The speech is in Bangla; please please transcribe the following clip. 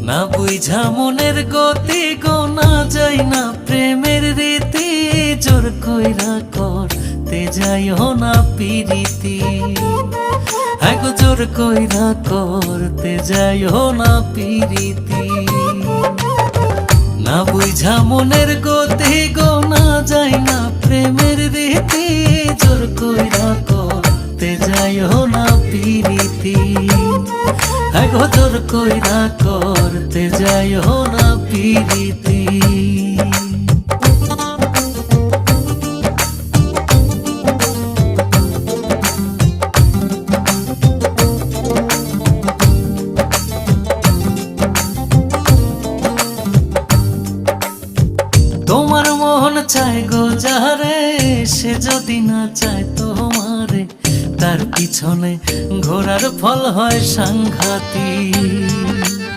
না বুঝা মনের গতি গোনা যায় না প্রেমের রীতি, জোর কইরা করতে যাইও না পিরিতি। আগো জোর কইরা করতে যাইও না পিরিতি। না বুঝা মনের গতি গোনা যায় না প্রেমের রীতি, জোর কইরা করতে যাইও না পিরিতি। আগো জোর কইরা করতে যাইও না পিরিতি। তোমার মন চায় গো যারে, সে যদি না চায় তোমারে, তার পিছনে ঘোরার ফল হয় সাংঘাতিক।